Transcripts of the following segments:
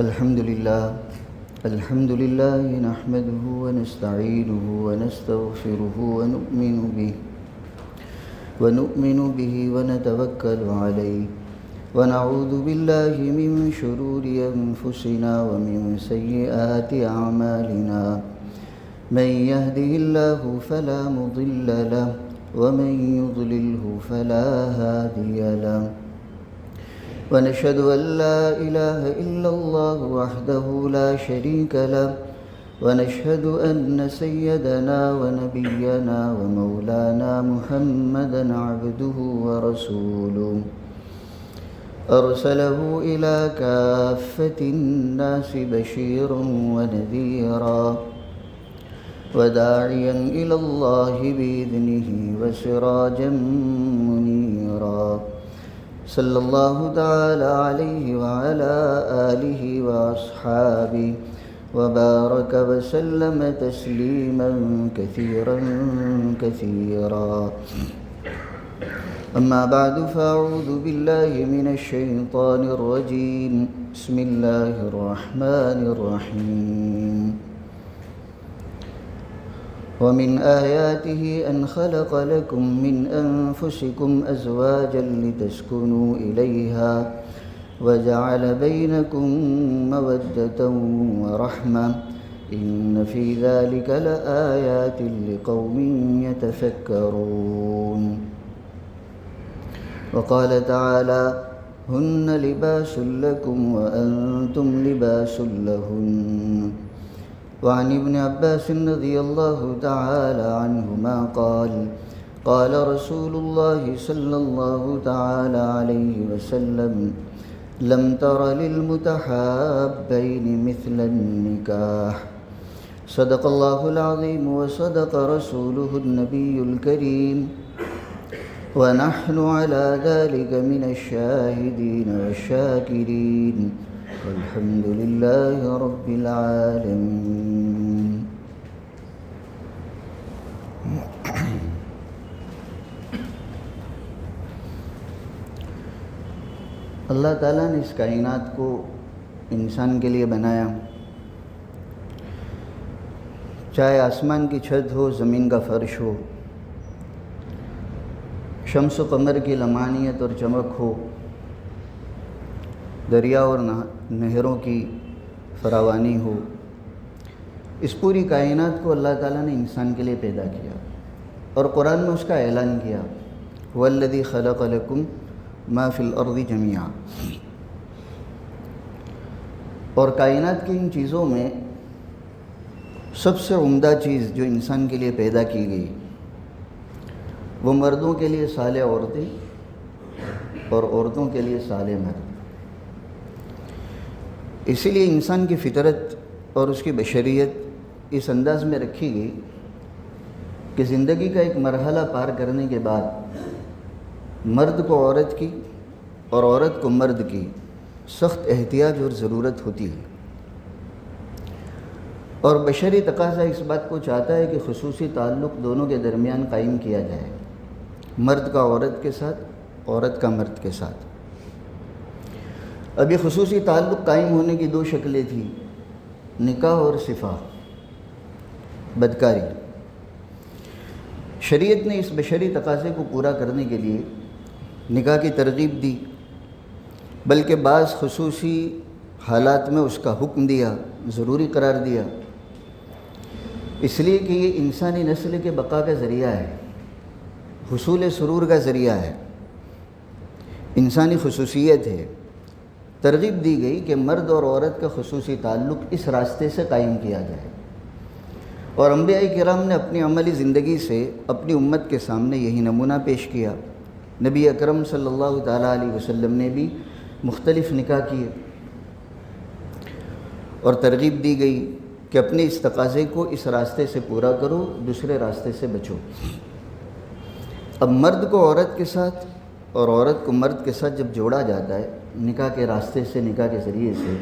الحمد لله نحمده ونستعينه ونستغفره ونؤمن به ونتوكل عليه ونعوذ بالله من شرور أنفسنا ومن سيئات أعمالنا من يهده الله فلا مضل له ومن يضلله فلا هادي له ونشهد أن لا إله إلا الله وحده لا شريك له ونشهد أن سيدنا ونبينا ومولانا محمدا عبده ورسوله أرسله إلى كافة الناس بشيرا ونذيرا وداعيا إلى الله بإذنه وسراجا منيرا صلى الله تعالى عليه وعلى آله وأصحابه وبارك وسلم تسليما كثيرا كثيرا أما بعد فأعوذ بالله من الشيطان الرجيم بسم الله الرحمن الرحيم ومن آياته أن خلق لكم من أنفسكم أزواجا لتسكنوا إليها وجعل بينكم مودة ورحمة إن في ذلك لآيات لقوم يتفكرون وقال تعالى هن لباس لكم وأنتم لباس لهن وعن ابن عباس رضي الله تعالى عنهما قال رسول الله صلى الله تعالى عليه وسلم لم تر للمتحابين مثل النكاح صدق الله العظيم وصدق رسوله النبي الكريم ونحن على ذلك من الشاهدين والشاكرين والحمد لله رب العالمين. اللہ تعالیٰ نے اس کائنات کو انسان کے لیے بنایا، چاہے آسمان کی چھت ہو، زمین کا فرش ہو، شمس و قمر کی لمعانیت اور چمک ہو، دریا اور نہروں کی فراوانی ہو، اس پوری کائنات کو اللہ تعالیٰ نے انسان کے لیے پیدا کیا اور قرآن میں اس کا اعلان کیا هو الذی خلق لکم ما فی الارض جمیعا. اور کائنات کی ان چیزوں میں سب سے عمدہ چیز جو انسان کے لیے پیدا کی گئی وہ مردوں کے لیے صالح عورتیں اور عورتوں کے لیے صالح مرد. اسی لیے انسان کی فطرت اور اس کی بشریت اس انداز میں رکھی گئی کہ زندگی کا ایک مرحلہ پار کرنے کے بعد مرد کو عورت کی اور عورت کو مرد کی سخت احتیاج اور ضرورت ہوتی ہے، اور بشری تقاضا اس بات کو چاہتا ہے کہ خصوصی تعلق دونوں کے درمیان قائم کیا جائے، مرد کا عورت کے ساتھ، عورت کا مرد کے ساتھ. ابھی خصوصی تعلق قائم ہونے کی دو شکلیں تھیں، نکاح اور صفا، بدکاری. شریعت نے اس بشری تقاضے کو پورا کرنے کے لیے نکاح کی ترغیب دی، بلکہ بعض خصوصی حالات میں اس کا حکم دیا، ضروری قرار دیا، اس لیے کہ یہ انسانی نسل کے بقا کا ذریعہ ہے، حصول سرور کا ذریعہ ہے، انسانی خصوصیت ہے. ترغیب دی گئی کہ مرد اور عورت کا خصوصی تعلق اس راستے سے قائم کیا جائے، اور انبیاء کرام نے اپنی عملی زندگی سے اپنی امت کے سامنے یہی نمونہ پیش کیا. نبی اکرم صلی اللہ تعالیٰ علیہ وسلم نے بھی مختلف نکاح کیے، اور ترغیب دی گئی کہ اپنے اس تقاضے کو اس راستے سے پورا کرو، دوسرے راستے سے بچو. اب مرد کو عورت کے ساتھ اور عورت کو مرد کے ساتھ جب جوڑا جاتا ہے نکاح کے راستے سے، نکاح کے ذریعے سے،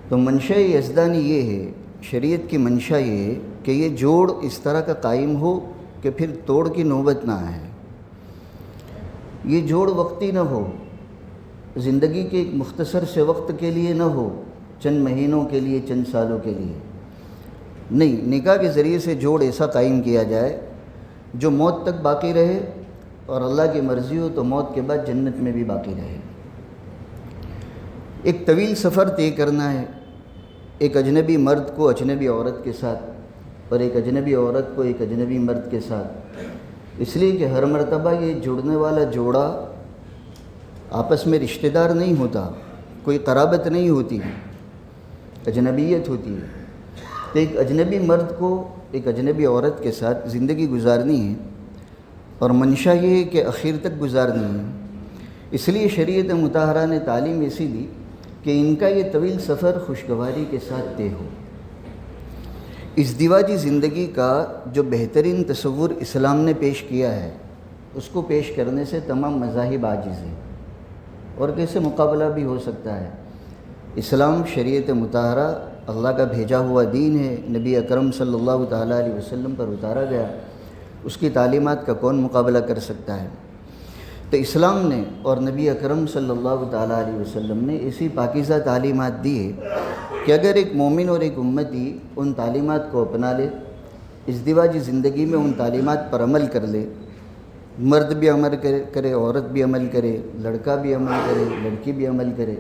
تو منشا یزدانی یہ ہے، شریعت کی منشا یہ ہے کہ یہ جوڑ اس طرح کا قائم ہو کہ پھر توڑ کی نوبت نہ آئے. یہ جوڑ وقتی نہ ہو، زندگی کے ایک مختصر سے وقت کے لیے نہ ہو، چند مہینوں کے لیے، چند سالوں کے لیے نہیں، نکاح کے ذریعے سے جوڑ ایسا قائم کیا جائے جو موت تک باقی رہے، اور اللہ کی مرضی ہو تو موت کے بعد جنت میں بھی باقی رہے۔ ایک طویل سفر طے کرنا ہے، ایک اجنبی مرد کو اجنبی عورت کے ساتھ، اور ایک اجنبی عورت کو ایک اجنبی مرد کے ساتھ، اس لیے کہ ہر مرتبہ یہ جڑنے والا جوڑا آپس میں رشتہ دار نہیں ہوتا، کوئی قرابت نہیں ہوتی، اجنبیت ہوتی ہے۔ تو ایک اجنبی مرد کو ایک اجنبی عورت کے ساتھ زندگی گزارنی ہے، اور منشا یہ ہے کہ آخر تک گزارنی ہے۔ اس لیے شریعت مطہرہ نے تعلیم ایسی دی کہ ان کا یہ طویل سفر خوشگواری کے ساتھ طے ہو۔ ازدواجی زندگی کا جو بہترین تصور اسلام نے پیش کیا ہے، اس کو پیش کرنے سے تمام مذاہب عاجز ہیں، اور کیسے مقابلہ بھی ہو سکتا ہے؟ اسلام شریعت مطہرہ اللہ کا بھیجا ہوا دین ہے، نبی اکرم صلی اللہ تعالیٰ علیہ وسلم پر اتارا گیا، اس کی تعلیمات کا کون مقابلہ کر سکتا ہے؟ تو اسلام نے اور نبی اکرم صلی اللہ تعالیٰ علیہ وسلم نے ایسی پاکیزہ تعلیمات دی ہے کہ اگر ایک مومن اور ایک امتی ان تعلیمات کو اپنا لے، ازدواجی زندگی میں ان تعلیمات پر عمل کر لے، مرد بھی عمل کرے، عورت بھی عمل کرے، لڑکا بھی عمل کرے، لڑکی بھی عمل کرے،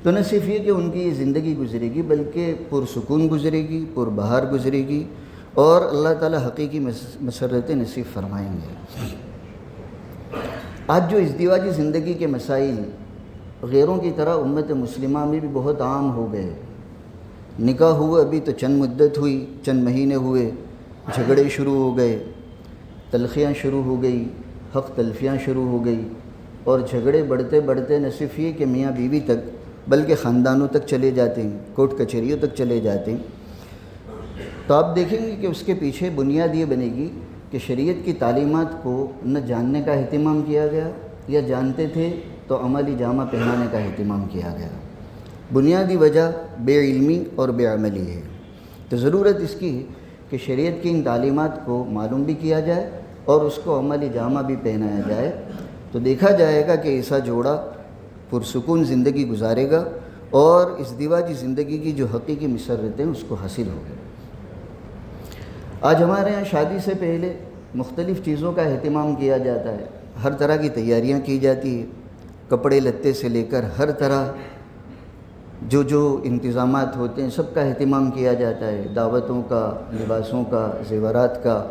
تو نہ صرف یہ کہ ان کی یہ زندگی گزرے گی، بلکہ پرسکون گزرے گی، پربہار گزرے گی، اور اللہ تعالی حقیقی مسرتیں نصیب فرمائیں گے۔ آج جو ازدواجی زندگی کے مسائل غیروں کی طرح امت مسلمہ میں بھی بہت عام ہو گئے، نکاح ہوا ابھی تو چند مدت ہوئی، چند مہینے ہوئے، جھگڑے شروع ہو گئے، تلخیاں شروع ہو گئی، حق تلفیاں شروع ہو گئی، اور جھگڑے بڑھتے بڑھتے نہ صرف یہ کہ میاں بیوی تک بلکہ خاندانوں تک چلے جاتے ہیں، کورٹ کچہریوں تک چلے جاتے ہیں۔ تو آپ دیکھیں گے کہ اس کے پیچھے بنیاد یہ بنے گی کہ شریعت کی تعلیمات کو نہ جاننے کا اہتمام کیا گیا، یا جانتے تھے تو عملی جامہ پہنانے کا اہتمام کیا گیا۔ بنیادی وجہ بے علمی اور بے عملی ہے۔ تو ضرورت اس کی کہ شریعت کی ان تعلیمات کو معلوم بھی کیا جائے اور اس کو عملی جامہ بھی پہنایا جائے، تو دیکھا جائے گا کہ ایسا جوڑا پرسکون زندگی گزارے گا، اور ازدواجی زندگی کی جو حقیقی مسرتیں اس کو حاصل ہوگی۔ آج ہمارے ہاں شادی سے پہلے مختلف چیزوں کا اہتمام کیا جاتا ہے، ہر طرح کی تیاریاں کی جاتی ہیں، کپڑے لتے سے لے کر ہر طرح جو انتظامات ہوتے ہیں سب کا اہتمام کیا جاتا ہے، دعوتوں کا، لباسوں کا، زیورات کا۔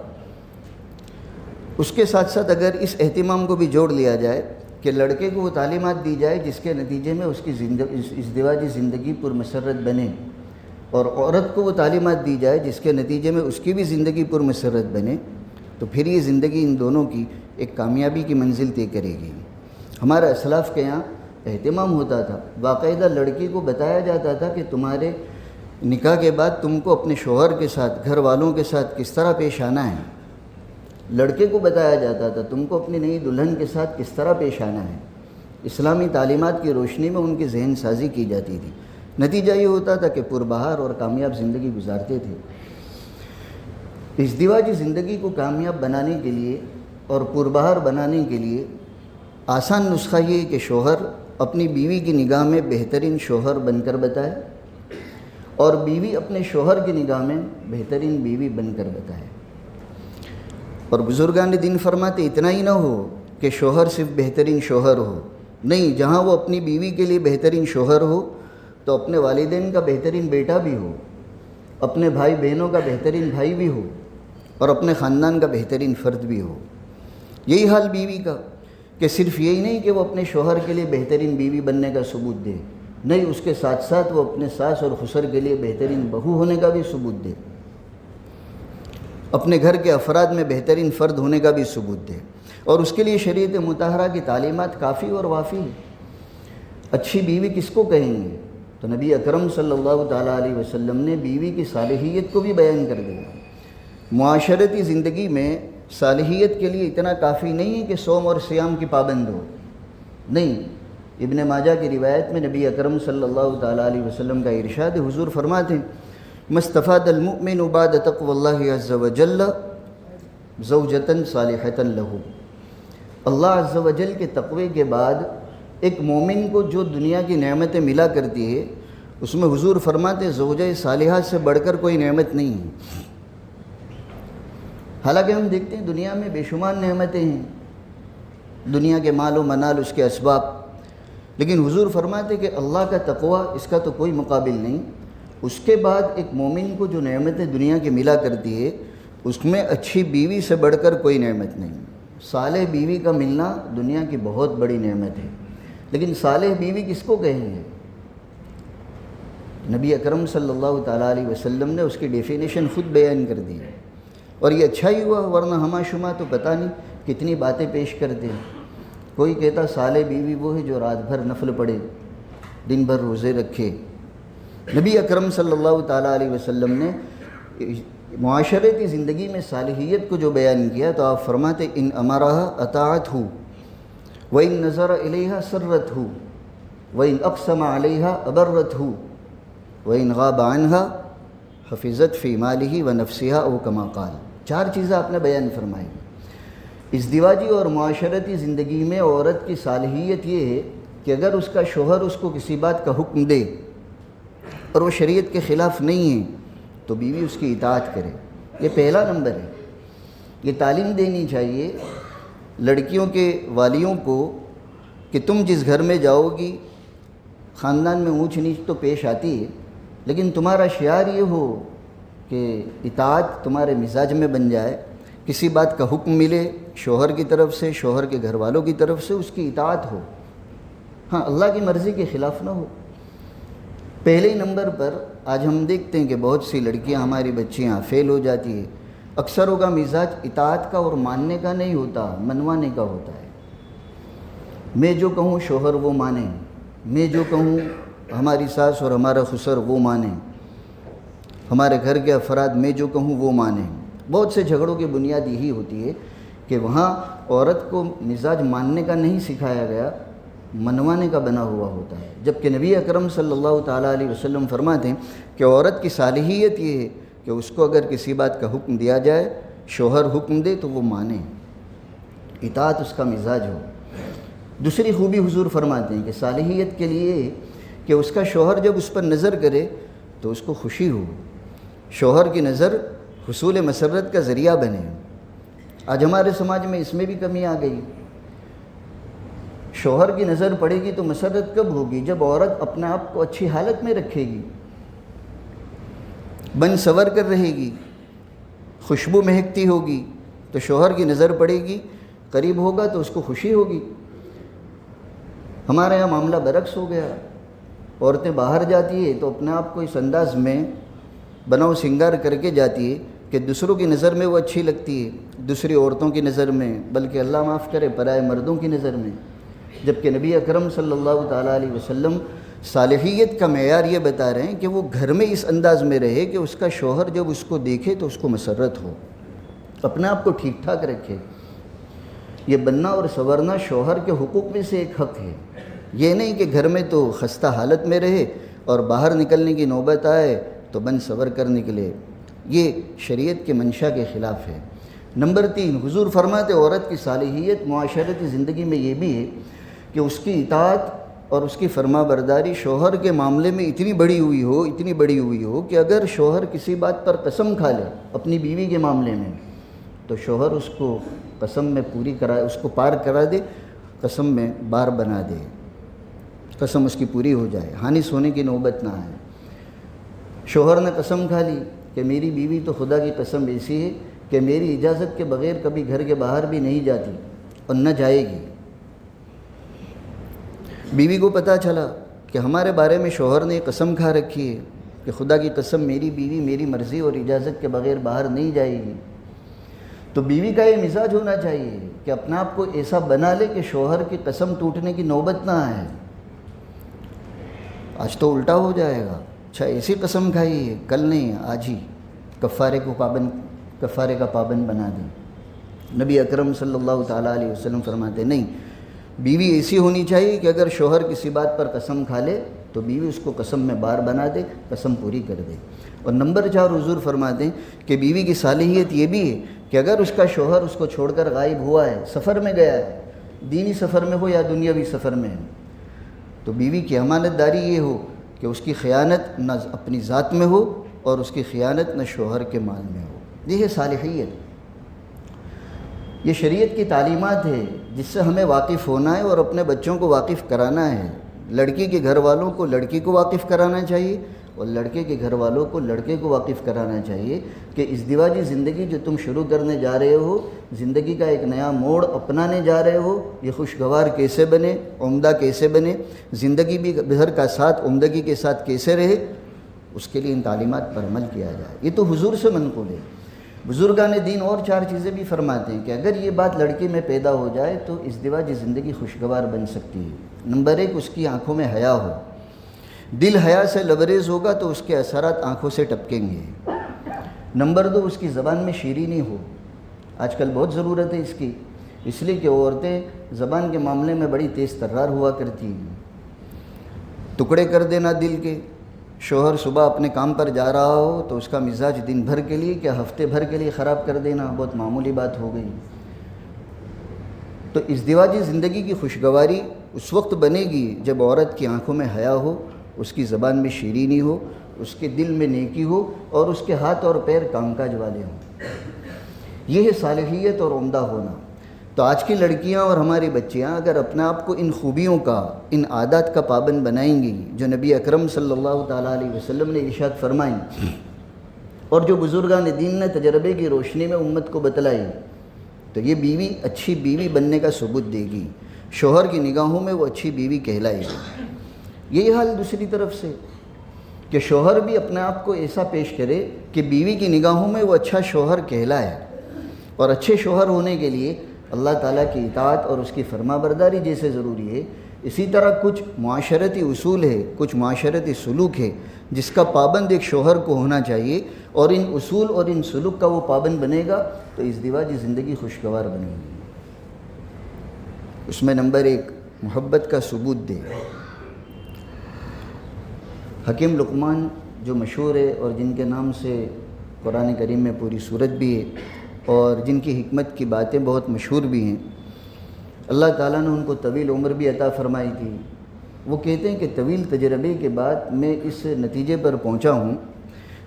اس کے ساتھ ساتھ اگر اس اہتمام کو بھی جوڑ لیا جائے کہ لڑکے کو وہ تعلیمات دی جائے جس کے نتیجے میں اس کی ازدواجی زندگی پرمسرت بنے، اور عورت کو وہ تعلیمات دی جائے جس کے نتیجے میں اس کی بھی زندگی پرمسرت بنے، تو پھر یہ زندگی ان دونوں کی ایک کامیابی کی منزل طے کرے گی۔ ہمارا اسلاف کے یہاں اہتمام ہوتا تھا، باقاعدہ لڑکی کو بتایا جاتا تھا کہ تمہارے نکاح کے بعد تم کو اپنے شوہر کے ساتھ، گھر والوں کے ساتھ کس طرح پیش آنا ہے۔ لڑکے کو بتایا جاتا تھا تم کو اپنی نئی دلہن کے ساتھ کس طرح پیش آنا ہے۔ اسلامی تعلیمات کی روشنی میں ان کی ذہن سازی کی جاتی تھی، نتیجہ یہ ہوتا تھا کہ پربہار اور کامیاب زندگی گزارتے تھے۔ ازدواجی زندگی کو کامیاب بنانے کے لیے اور پربہار بنانے کے لیے آسان نسخہ یہ ہے کہ شوہر اپنی بیوی کی نگاہ میں بہترین شوہر بن کر بتائے، اور بیوی اپنے شوہر کی نگاہ میں بہترین بیوی بن کر بتائے۔ اور بزرگان دین فرماتے اتنا ہی نہ ہو کہ شوہر صرف بہترین شوہر ہو، نہیں، جہاں وہ اپنی بیوی کے لیے بہترین شوہر ہو تو اپنے والدین کا بہترین بیٹا بھی ہو، اپنے بھائی بہنوں کا بہترین بھائی بھی ہو، اور اپنے خاندان کا بہترین فرد بھی ہو۔ یہی حال بیوی کا، کہ صرف یہی نہیں کہ وہ اپنے شوہر کے لیے بہترین بیوی بننے کا ثبوت دے، نہیں، اس کے ساتھ ساتھ وہ اپنے ساس اور خسر کے لیے بہترین بہو ہونے کا بھی ثبوت دے، اپنے گھر کے افراد میں بہترین فرد ہونے کا بھی ثبوت دے، اور اس کے لیے شریعت مطہرہ کی تعلیمات کافی اور وافی ہے۔ اچھی بیوی کس کو کہیں گے؟ تو نبی اکرم صلی اللہ تعالیٰ علیہ وسلم نے بیوی کی صالحیت کو بھی بیان کر دیا۔ معاشرتی زندگی میں صالحیت کے لیے اتنا کافی نہیں ہے کہ صوم اور صیام کی پابند ہو، نہیں، ابن ماجہ کی روایت میں نبی اکرم صلی اللہ تعالیٰ علیہ وسلم کا ارشاد، حضور فرماتے ہیں مستفاد المؤمن بعد تقوی اللہ عز وجل زوجۃ صالحۃ لہ، اللہ عز وجل کے تقوی کے بعد ایک مومن کو جو دنیا کی نعمتیں ملا کرتی ہے اس میں حضور فرماتے زوجہ صالحہ سے بڑھ کر کوئی نعمت نہیں ہے۔ حالانکہ ہم دیکھتے ہیں دنیا میں بے شمار نعمتیں ہیں، دنیا کے مال و منال، اس کے اسباب، لیکن حضور فرماتے کہ اللہ کا تقوی اس کا تو کوئی مقابل نہیں۔ اس کے بعد ایک مومن کو جو نعمتیں دنیا کی ملا کرتی ہے، اس میں اچھی بیوی سے بڑھ کر کوئی نعمت نہیں۔ صالح بیوی کا ملنا دنیا کی بہت بڑی نعمت ہے، لیکن صالح بیوی کس کو کہیں گے؟ نبی اکرم صلی اللہ تعالیٰ علیہ وسلم نے اس کی ڈیفینیشن خود بیان کر دی ہے، اور یہ اچھا ہی ہوا، ورنہ ہما شما تو پتہ نہیں کتنی باتیں پیش کرتے ہیں۔ کوئی کہتا صالح بیوی وہ ہے جو رات بھر نفل پڑھے، دن بھر روزے رکھے۔ نبی اکرم صلی اللہ تعالیٰ علیہ وسلم نے معاشرتی زندگی میں صالحیت کو جو بیان کیا تو آپ فرماتے ان امرہا اطاعتہ وَإِن نَظَرَ إِلَيْهَا سَرَّتْهُ وَإِن أَقْسَمَ عَلَيْهَا أَبَرَّتْهُ وَإِن غَابَ عَنْهَا حَفِظَتْ فِي مَالِهِ وَنَفْسِهَا أَوْ كَمَا قَالَ۔ چار چیزیں آپ نے بیان فرمائی۔ ازدواجی اور معاشرتی زندگی میں عورت کی صالحیت یہ ہے کہ اگر اس کا شوہر اس کو کسی بات کا حکم دے اور وہ شریعت کے خلاف نہیں ہے تو بیوی اس کی اطاعت کرے۔ یہ پہلا نمبر ہے۔ یہ تعلیم دینی چاہیے لڑکیوں کے والیوں کو کہ تم جس گھر میں جاؤ گی خاندان میں اونچ نیچ تو پیش آتی ہے، لیکن تمہارا شعار یہ ہو کہ اطاعت تمہارے مزاج میں بن جائے، کسی بات کا حکم ملے شوہر کی طرف سے، شوہر کے گھر والوں کی طرف سے، اس کی اطاعت ہو، ہاں اللہ کی مرضی کے خلاف نہ ہو۔ پہلے ہی نمبر پر آج ہم دیکھتے ہیں کہ بہت سی لڑکیاں ہماری بچیاں فیل ہو جاتی ہیں۔ اکثروں کا مزاج اطاعت کا اور ماننے کا نہیں ہوتا، منوانے کا ہوتا ہے۔ میں جو کہوں شوہر وہ مانے، میں جو کہوں ہماری ساس اور ہمارا خسر وہ مانے، ہمارے گھر کے افراد میں جو کہوں وہ مانیں۔ بہت سے جھگڑوں کی بنیاد یہی ہوتی ہے کہ وہاں عورت کو مزاج ماننے کا نہیں سکھایا گیا، منوانے کا بنا ہوا ہوتا ہے، جبکہ نبی اکرم صلی اللہ تعالیٰ علیہ وسلم فرماتے ہیں کہ عورت کی صالحیت یہ ہے کہ اس کو اگر کسی بات کا حکم دیا جائے، شوہر حکم دے تو وہ مانے، اطاعت اس کا مزاج ہو۔ دوسری خوبی حضور فرماتے ہیں کہ صالحیت کے لیے کہ اس کا شوہر جب اس پر نظر کرے تو اس کو خوشی ہو، شوہر کی نظر حصول مسرت کا ذریعہ بنے۔ آج ہمارے سماج میں اس میں بھی کمی آ گئی۔ شوہر کی نظر پڑے گی تو مسرت کب ہوگی؟ جب عورت اپنے آپ کو اچھی حالت میں رکھے گی، بن سور کر رہے گی، خوشبو مہکتی ہوگی تو شوہر کی نظر پڑے گی، قریب ہوگا تو اس کو خوشی ہوگی۔ ہمارے یہاں معاملہ برعکس ہو گیا، عورتیں باہر جاتی ہیں تو اپنے آپ کو اس انداز میں بناؤ سنگار کر کے جاتی ہے کہ دوسروں کی نظر میں وہ اچھی لگتی ہے، دوسری عورتوں کی نظر میں، بلکہ اللہ معاف کرے پرائے مردوں کی نظر میں، جبکہ نبی اکرم صلی اللہ تعالیٰ علیہ وسلم صالحیت کا معیار یہ بتا رہے ہیں کہ وہ گھر میں اس انداز میں رہے کہ اس کا شوہر جب اس کو دیکھے تو اس کو مسرت ہو، اپنے آپ کو ٹھیک ٹھاک رکھے۔ یہ بننا اور سنورنا شوہر کے حقوق میں سے ایک حق ہے۔ یہ نہیں کہ گھر میں تو خستہ حالت میں رہے اور باہر نکلنے کی نوبت آئے تو بن سور کر نکلے، یہ شریعت کے منشا کے خلاف ہے۔ نمبر 3، حضور فرماتے عورت کی صالحیت معاشرتی زندگی میں یہ بھی ہے کہ اس کی اطاعت اور اس کی فرما برداری شوہر کے معاملے میں اتنی بڑی ہوئی ہو کہ اگر شوہر کسی بات پر قسم کھا لے اپنی بیوی کے معاملے میں تو شوہر اس کو قسم میں پوری کرا، اس کو پار کرا دے، قسم میں بار بنا دے، قسم اس کی پوری ہو جائے، ہانس ہونے کی نوبت نہ آئے۔ شوہر نے قسم کھا لی کہ میری بیوی تو خدا کی قسم ایسی ہے کہ میری اجازت کے بغیر کبھی گھر کے باہر بھی نہیں جاتی اور نہ جائے گی۔ بیوی کو پتہ چلا کہ ہمارے بارے میں شوہر نے قسم کھا رکھی ہے کہ خدا کی قسم میری بیوی میری مرضی اور اجازت کے بغیر باہر نہیں جائے گی، تو بیوی کا یہ مزاج ہونا چاہیے کہ اپنا آپ کو ایسا بنا لے کہ شوہر کی قسم ٹوٹنے کی نوبت نہ آئے۔ آج تو الٹا ہو جائے گا، اچھا ایسی قسم کھائی ہے، کل نہیں آج ہی کفارے کا پابند بنا دیں۔ نبی اکرم صلی اللہ تعالیٰ علیہ وسلم فرماتے نہیں، بیوی ایسی ہونی چاہیے کہ اگر شوہر کسی بات پر قسم کھا لے تو بیوی اس کو قسم میں بار بنا دے، قسم پوری کر دے۔ اور نمبر 4 حضور فرماتے ہیں کہ بیوی کی صالحیت یہ بھی ہے کہ اگر اس کا شوہر اس کو چھوڑ کر غائب ہوا ہے، سفر میں گیا ہے، دینی سفر میں ہو یا دنیاوی سفر میں ہے، تو بیوی کی امانت داری یہ ہو کہ کہ اس کی خیانت نہ اپنی ذات میں ہو اور اس کی خیانت نہ شوہر کے مال میں ہو۔ یہ ہے صالحیت، یہ شریعت کی تعلیمات ہے جس سے ہمیں واقف ہونا ہے اور اپنے بچوں کو واقف کرانا ہے۔ لڑکی کے گھر والوں کو لڑکی کو واقف کرانا چاہیے اور لڑکے کے گھر والوں کو لڑکے کو واقف کرانا چاہیے کہ ازدواجی زندگی جو تم شروع کرنے جا رہے ہو، زندگی کا ایک نیا موڑ اپنانے جا رہے ہو، یہ خوشگوار کیسے بنے، عمدہ کیسے بنے، زندگی بھی گھر کا ساتھ عمدگی کے ساتھ کیسے رہے، اس کے لیے ان تعلیمات پر عمل کیا جائے۔ یہ تو حضور سے منقول ہے۔ بزرگان دین اور 4 چیزیں بھی فرماتے ہیں کہ اگر یہ بات لڑکی میں پیدا ہو جائے تو ازدواجی زندگی خوشگوار بن سکتی ہے۔ نمبر 1، اس کی آنکھوں میں حیا ہو، دل حیا سے لبریز ہوگا تو اس کے اثرات آنکھوں سے ٹپکیں گے۔ نمبر 2، اس کی زبان میں شیرینی ہو، آج کل بہت ضرورت ہے اس کی، اس لیے کہ عورتیں زبان کے معاملے میں بڑی تیز ترار ہوا کرتی ہیں۔ ٹکڑے کر دینا دل کے، شوہر صبح اپنے کام پر جا رہا ہو تو اس کا مزاج دن بھر کے لیے کیا ہفتے بھر کے لیے خراب کر دینا بہت معمولی بات ہو گئی۔ تو ازدواجی زندگی کی خوشگواری اس وقت بنے گی جب عورت کی آنکھوں میں حیا ہو، اس کی زبان میں شیرینی ہو، اس کے دل میں نیکی ہو اور اس کے ہاتھ اور پیر کام کاج والے ہوں۔ یہ ہے صالحیت اور عمدہ ہونا۔ تو آج کی لڑکیاں اور ہماری بچیاں اگر اپنے آپ کو ان خوبیوں کا، ان عادات کا پابند بنائیں گی جو نبی اکرم صلی اللہ تعالیٰ علیہ وسلم نے ارشاد فرمائیں اور جو بزرگان دین نے تجربے کی روشنی میں امت کو بتلائی، تو یہ بیوی اچھی بیوی بننے کا ثبوت دے گی، شوہر کی نگاہوں میں وہ اچھی بیوی کہلائے گی۔ یہی حال دوسری طرف سے کہ شوہر بھی اپنے آپ کو ایسا پیش کرے کہ بیوی کی نگاہوں میں وہ اچھا شوہر کہلائے، اور اچھے شوہر ہونے کے لیے اللہ تعالیٰ کی اطاعت اور اس کی فرما برداری جیسے ضروری ہے، اسی طرح کچھ معاشرتی اصول ہے، کچھ معاشرتی سلوک ہے جس کا پابند ایک شوہر کو ہونا چاہیے، اور ان اصول اور ان سلوک کا وہ پابند بنے گا تو ازدواجی زندگی خوشگوار بنے گی۔ اس میں نمبر 1، محبت کا ثبوت دے۔ حکیم لقمان جو مشہور ہے اور جن کے نام سے قرآن کریم میں پوری سورت بھی ہے اور جن کی حکمت کی باتیں بہت مشہور بھی ہیں، اللہ تعالیٰ نے ان کو طویل عمر بھی عطا فرمائی تھی۔ وہ کہتے ہیں کہ طویل تجربے کے بعد میں اس نتیجے پر پہنچا ہوں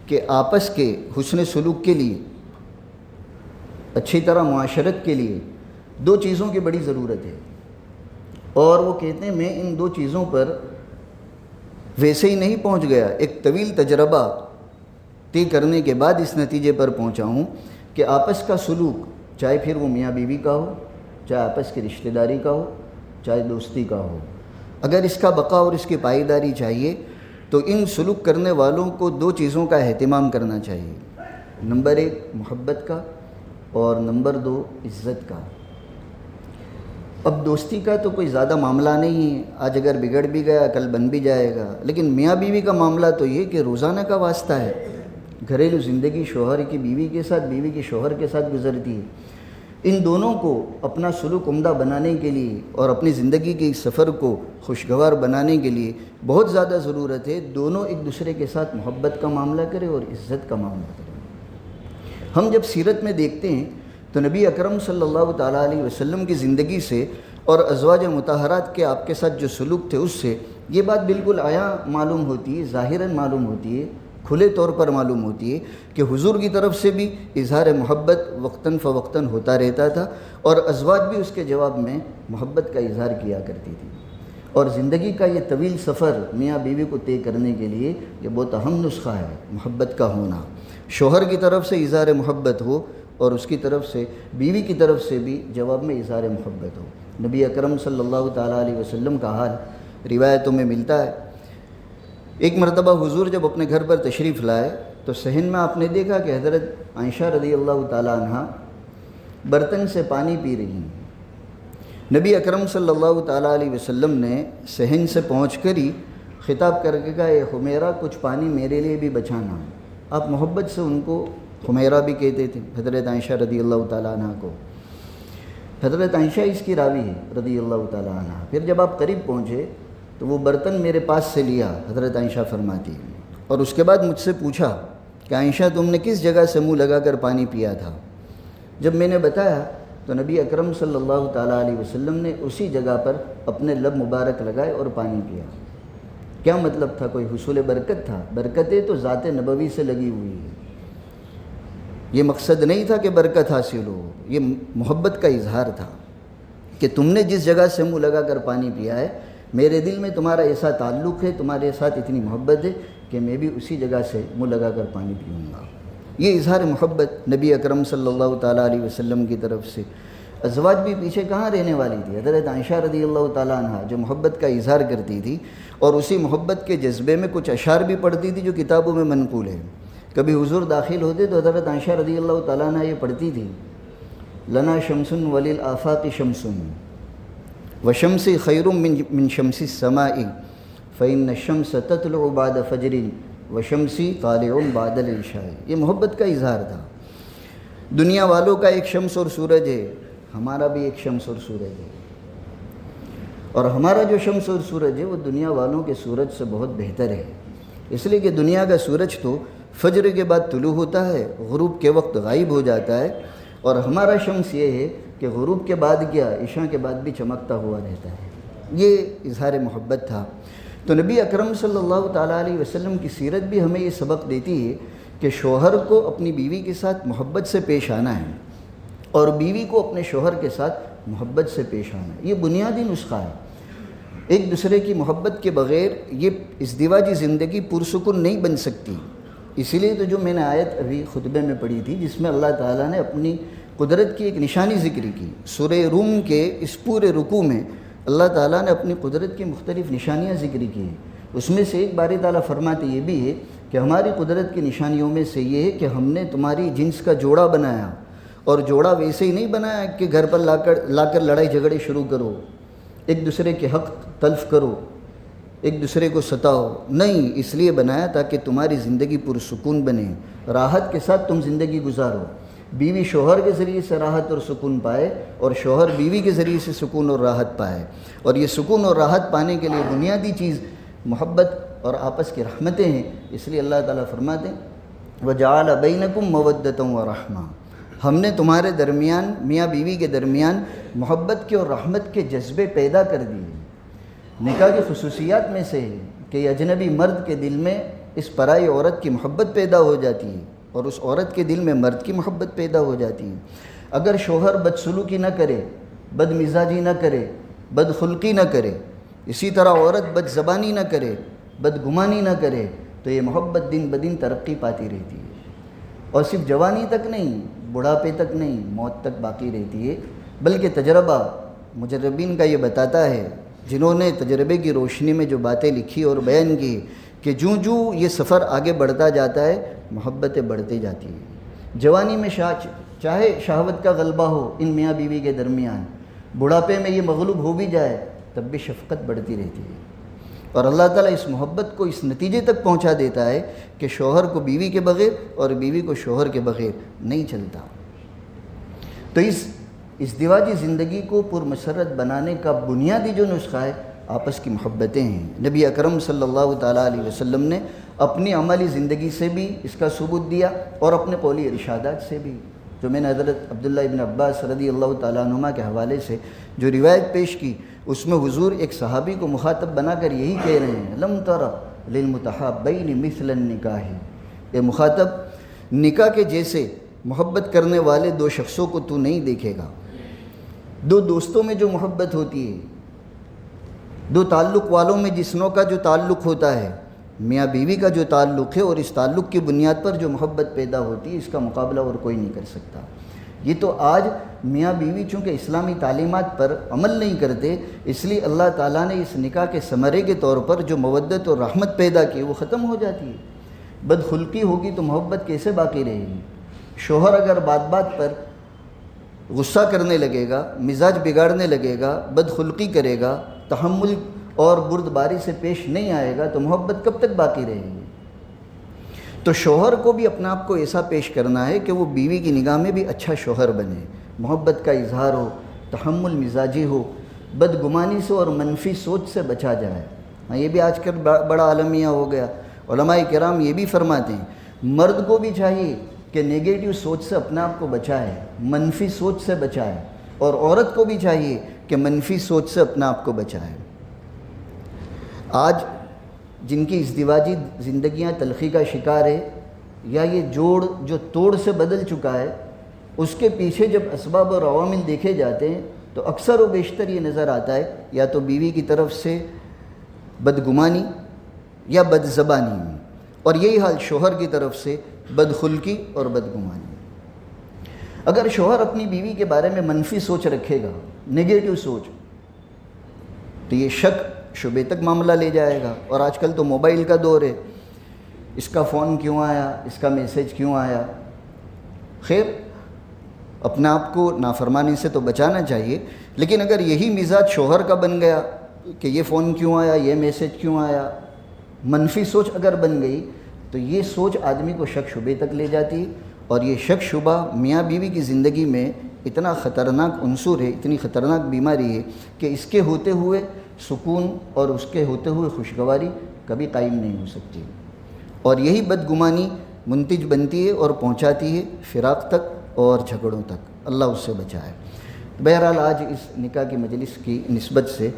کہ آپس کے حسن سلوک کے لیے، اچھی طرح معاشرت کے لیے 2 چیزوں کی بڑی ضرورت ہے، اور وہ کہتے ہیں میں ان 2 چیزوں پر ویسے ہی نہیں پہنچ گیا، ایک طویل تجربہ طے کرنے کے بعد اس نتیجے پر پہنچا ہوں کہ آپس کا سلوک، چاہے پھر وہ میاں بیوی کا ہو، چاہے آپس کی رشتہ داری کا ہو، چاہے دوستی کا ہو، اگر اس کا بقا اور اس کی پائیداری چاہیے تو ان سلوک کرنے والوں کو 2 چیزوں کا اہتمام کرنا چاہیے۔ نمبر 1 محبت کا اور نمبر 2 عزت کا۔ اب دوستی کا تو کوئی زیادہ معاملہ نہیں ہے، آج اگر بگڑ بھی گیا کل بن بھی جائے گا، لیکن میاں بیوی کا معاملہ تو یہ کہ روزانہ کا واسطہ ہے، گھریلو زندگی شوہر کی بیوی کے ساتھ، بیوی کی شوہر کے ساتھ گزرتی ہے۔ ان دونوں کو اپنا سلوک عمدہ بنانے کے لیے اور اپنی زندگی کے سفر کو خوشگوار بنانے کے لیے بہت زیادہ ضرورت ہے دونوں ایک دوسرے کے ساتھ محبت کا معاملہ کریں اور عزت کا معاملہ کریں۔ ہم جب سیرت میں دیکھتے ہیں تو نبی اکرم صلی اللہ تعالیٰ علیہ وسلم کی زندگی سے اور ازواج مطہرات کے آپ کے ساتھ جو سلوک تھے اس سے یہ بات بالکل عیاں معلوم ہوتی ہے، ظاہراً معلوم ہوتی ہے، کھلے طور پر معلوم ہوتی ہے کہ حضور کی طرف سے بھی اظہار محبت وقتاً فوقتاً ہوتا رہتا تھا اور ازواج بھی اس کے جواب میں محبت کا اظہار کیا کرتی تھی۔ اور زندگی کا یہ طویل سفر میاں بیوی کو طے کرنے کے لیے یہ بہت اہم نسخہ ہے، محبت کا ہونا۔ شوہر کی طرف سے اظہار محبت ہو اور اس کی طرف سے بیوی کی طرف سے بھی جواب میں اظہار محبت ہو۔ نبی اکرم صلی اللہ تعالیٰ علیہ وسلم کا حال روایتوں میں ملتا ہے۔ ایک مرتبہ حضور جب اپنے گھر پر تشریف لائے تو صحن میں آپ نے دیکھا کہ حضرت عائشہ رضی اللہ تعالیٰ عنہ برتن سے پانی پی رہی ہیں۔ نبی اکرم صلی اللہ تعالیٰ علیہ وسلم نے صحن سے پہنچ کر ہی خطاب کر کے کہا، اے حمیرہ کچھ پانی میرے لیے بھی بچانا۔ آپ محبت سے ان کو حمیرہ بھی کہتے تھے، حضرت عائشہ رضی اللہ تعالیٰ عنہ کو۔ حضرت عائشہ اس کی راوی ہے رضی اللہ تعالیٰ عنہ۔ پھر جب آپ قریب پہنچے تو وہ برتن میرے پاس سے لیا، حضرت عائشہ فرماتی ہیں، اور اس کے بعد مجھ سے پوچھا کہ عائشہ تم نے کس جگہ سے منہ لگا کر پانی پیا تھا؟ جب میں نے بتایا تو نبی اکرم صلی اللہ تعالیٰ علیہ وسلم نے اسی جگہ پر اپنے لب مبارک لگائے اور پانی پیا۔ کیا مطلب تھا؟ کوئی حصول برکت تھا؟ برکتیں تو ذات نبوی سے لگی ہوئی ہے. یہ مقصد نہیں تھا کہ برکت حاصل ہو، یہ محبت کا اظہار تھا کہ تم نے جس جگہ سے منہ لگا کر پانی پیا ہے، میرے دل میں تمہارا ایسا تعلق ہے، تمہارے ساتھ اتنی محبت ہے کہ میں بھی اسی جگہ سے منہ لگا کر پانی پیوں گا. یہ اظہار محبت نبی اکرم صلی اللہ تعالیٰ علیہ وسلم کی طرف سے. ازواج بھی پیچھے کہاں رہنے والی تھی؟ حضرت عائشہ رضی اللہ تعالیٰ عنہ جو محبت کا اظہار کرتی تھی اور اسی محبت کے جذبے میں کچھ اشعار بھی پڑھتی تھی جو کتابوں میں منقول ہے. کبھی حضور داخل ہوتے تو حضرت عائشہ رضی اللہ تعالیٰ عنہ یہ پڑھتی تھی، لنا شمس وللآفاق شمس وشمس خیر من شمس السماء فإن الشمس تطلع بعد فجر وشمسی طالع بعد العشاء. یہ محبت کا اظہار تھا. دنیا والوں کا ایک شمس اور سورج ہے، ہمارا بھی ایک شمس اور سورج ہے، اور ہمارا جو شمس اور سورج ہے وہ دنیا والوں کے سورج سے بہت بہتر ہے. اس لیے کہ دنیا کا سورج تو فجر کے بعد طلوع ہوتا ہے، غروب کے وقت غائب ہو جاتا ہے، اور ہمارا شمس یہ ہے کہ غروب کے بعد کیا، عشاء کے بعد بھی چمکتا ہوا رہتا ہے. یہ اظہار محبت تھا. تو نبی اکرم صلی اللہ تعالیٰ علیہ وسلم کی سیرت بھی ہمیں یہ سبق دیتی ہے کہ شوہر کو اپنی بیوی کے ساتھ محبت سے پیش آنا ہے اور بیوی کو اپنے شوہر کے ساتھ محبت سے پیش آنا ہے. یہ بنیادی نسخہ ہے. ایک دوسرے کی محبت کے بغیر یہ ازدواجی زندگی پرسکون نہیں بن سکتی. اسی لیے تو جو میں نے آیت ابھی خطبے میں پڑھی تھی جس میں اللہ تعالیٰ نے اپنی قدرت کی ایک نشانی ذکر کی، سورہ روم کے اس پورے رکوع میں اللہ تعالیٰ نے اپنی قدرت کی مختلف نشانیاں ذکر کی ہیں. اس میں سے ایک باری تعالیٰ فرماتے یہ بھی ہے کہ ہماری قدرت کی نشانیوں میں سے یہ ہے کہ ہم نے تمہاری جنس کا جوڑا بنایا، اور جوڑا ویسے ہی نہیں بنایا کہ گھر پر لا کر لڑائی جھگڑے شروع کرو، ایک دوسرے کے حق تلف کرو، ایک دوسرے کو ستاؤ. نہیں، اس لیے بنایا تاکہ تمہاری زندگی پرسکون بنے، راحت کے ساتھ تم زندگی گزارو. بیوی شوہر کے ذریعے سے راحت اور سکون پائے، اور شوہر بیوی کے ذریعے سے سکون اور راحت پائے. اور یہ سکون اور راحت پانے کے لیے بنیادی چیز محبت اور آپس کی رحمتیں ہیں. اس لیے اللہ تعالیٰ فرماتے ہیں وَجَعَلَ بَيْنَكُمْ مَوَدَّةً وَرَحْمَةً، ہم نے تمہارے درمیان، میاں بیوی کے درمیان محبت کے اور رحمت کے جذبے پیدا کر دیے. نکاح کی خصوصیات میں سے ہے کہ اجنبی مرد کے دل میں اس پرائی عورت کی محبت پیدا ہو جاتی ہے، اور اس عورت کے دل میں مرد کی محبت پیدا ہو جاتی ہے. اگر شوہر بدسلوکی نہ کرے، بد مزاجی نہ کرے، بدخلقی نہ کرے، اسی طرح عورت بد زبانی نہ کرے، بدگمانی نہ کرے، تو یہ محبت دن بدن ترقی پاتی رہتی ہے. اور صرف جوانی تک نہیں، بڑھاپے تک نہیں، موت تک باقی رہتی ہے. بلکہ تجربہ مجربین کا یہ بتاتا ہے، جنہوں نے تجربے کی روشنی میں جو باتیں لکھی اور بیان کی، کہ جوں یہ سفر آگے بڑھتا جاتا ہے محبتیں بڑھتی جاتی ہیں. جوانی میں چاہے شہوت کا غلبہ ہو ان میاں بیوی کے درمیان، بڑھاپے میں یہ مغلوب ہو بھی جائے تب بھی شفقت بڑھتی رہتی ہے. اور اللہ تعالیٰ اس محبت کو اس نتیجے تک پہنچا دیتا ہے کہ شوہر کو بیوی کے بغیر اور بیوی کو شوہر کے بغیر نہیں چلتا. تو اس ازدواجی زندگی کو پرمسرت بنانے کا بنیادی جو نسخہ ہے آپس کی محبتیں ہیں. نبی اکرم صلی اللہ تعالیٰ علیہ وسلم نے اپنی عملی زندگی سے بھی اس کا ثبوت دیا اور اپنے قولی ارشادات سے بھی، جو میں نے حضرت عبداللہ ابن عباس رضی اللہ تعالیٰ عنہما کے حوالے سے جو روایت پیش کی، اس میں حضور ایک صحابی کو مخاطب بنا کر یہی کہہ رہے ہیں لم تر للمتحابین مثل النکاح. اے مخاطب، نکاح کے جیسے محبت کرنے والے دو شخصوں کو تو نہیں دیکھے گا. دو دوستوں میں جو محبت ہوتی ہے، دو تعلق والوں میں جس نوع کا جو تعلق ہوتا ہے، میاں بیوی کا جو تعلق ہے اور اس تعلق کی بنیاد پر جو محبت پیدا ہوتی ہے، اس کا مقابلہ اور کوئی نہیں کر سکتا. یہ تو آج میاں بیوی چونکہ اسلامی تعلیمات پر عمل نہیں کرتے، اس لیے اللہ تعالیٰ نے اس نکاح کے ثمرے کے طور پر جو مودت اور رحمت پیدا کی وہ ختم ہو جاتی ہے. بدخلقی ہوگی تو محبت کیسے باقی رہے گی؟ شوہر اگر بات بات پر غصہ کرنے لگے گا، مزاج بگاڑنے لگے گا، بدخلقی کرے گا، تحمل اور بردباری سے پیش نہیں آئے گا، تو محبت کب تک باقی رہے گی؟ تو شوہر کو بھی اپنا آپ کو ایسا پیش کرنا ہے کہ وہ بیوی کی نگاہ میں بھی اچھا شوہر بنے، محبت کا اظہار ہو، تحمل مزاجی ہو، بدگمانی سے اور منفی سوچ سے بچا جائے. ہاں، یہ بھی آج کل بڑا عالمیہ ہو گیا. علماء کرام یہ بھی فرماتے ہیں مرد کو بھی چاہیے کہ نیگیٹو سوچ سے اپنے آپ کو بچائے، منفی سوچ سے بچائے، اور عورت کو بھی چاہیے کہ منفی سوچ سے اپنے آپ کو بچائے. آج جن کی ازدواجی زندگیاں تلخی کا شکار ہے، یا یہ جوڑ جو توڑ سے بدل چکا ہے، اس کے پیچھے جب اسباب اور عوامل دیکھے جاتے ہیں تو اکثر و بیشتر یہ نظر آتا ہے یا تو بیوی کی طرف سے بدگمانی یا بدزبانی، اور یہی حال شوہر کی طرف سے بدخلقی اور بدگمانی۔ اگر شوہر اپنی بیوی کے بارے میں منفی سوچ رکھے گا، نگیٹو سوچ، تو یہ شک شبے تک معاملہ لے جائے گا۔ اور آج کل تو موبائل کا دور ہے، اس کا فون کیوں آیا، اس کا میسیج کیوں آیا۔ خیر، اپنے آپ کو نافرمانی سے تو بچانا چاہیے، لیکن اگر یہی مزاج شوہر کا بن گیا کہ یہ فون کیوں آیا، یہ میسیج کیوں آیا، منفی سوچ اگر بن گئی تو یہ سوچ آدمی کو شک شبے تک لے جاتی، اور یہ شک شبہ میاں بیوی کی زندگی میں اتنا خطرناک عنصر ہے، اتنی خطرناک بیماری ہے کہ اس کے ہوتے ہوئے سکون اور اس کے ہوتے ہوئے خوشگواری کبھی قائم نہیں ہو سکتی، اور یہی بدگمانی منتج بنتی ہے اور پہنچاتی ہے فراق تک اور جھگڑوں تک۔ اللہ اس سے بچائے۔ بہرحال آج اس نکاح کی مجلس کی نسبت سے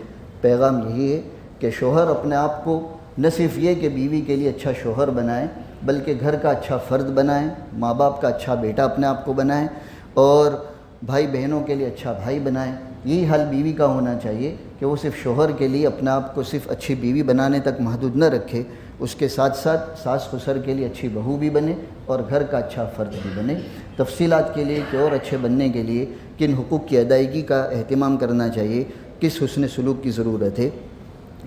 پیغام یہی ہے کہ شوہر اپنے آپ کو نہ صرف یہ کہ بیوی کے لیے اچھا شوہر بنائے، بلکہ گھر کا اچھا فرد بنائیں، ماں باپ کا اچھا بیٹا اپنے آپ کو بنائیں، اور بھائی بہنوں کے لیے اچھا بھائی بنائیں۔ یہی حال بیوی کا ہونا چاہیے کہ وہ صرف شوہر کے لیے اپنے آپ کو صرف اچھی بیوی بنانے تک محدود نہ رکھے، اس کے ساتھ ساتھ ساس خسر کے لیے اچھی بہو بھی بنے اور گھر کا اچھا فرد بھی بنے۔ تفصیلات کے لیے کہ اور اچھے بننے کے لیے کن حقوق کی ادائیگی کا اہتمام کرنا چاہیے، کس حسن سلوک کی ضرورت ہے،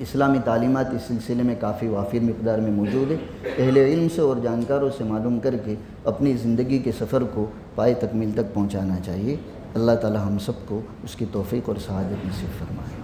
اسلامی تعلیمات اس سلسلے میں کافی وافر مقدار میں موجود ہے۔ اہل علم سے اور جانکاروں سے معلوم کر کے اپنی زندگی کے سفر کو پائے تکمیل تک پہنچانا چاہیے۔ اللہ تعالی ہم سب کو اس کی توفیق اور سعادت نصیب فرمائے۔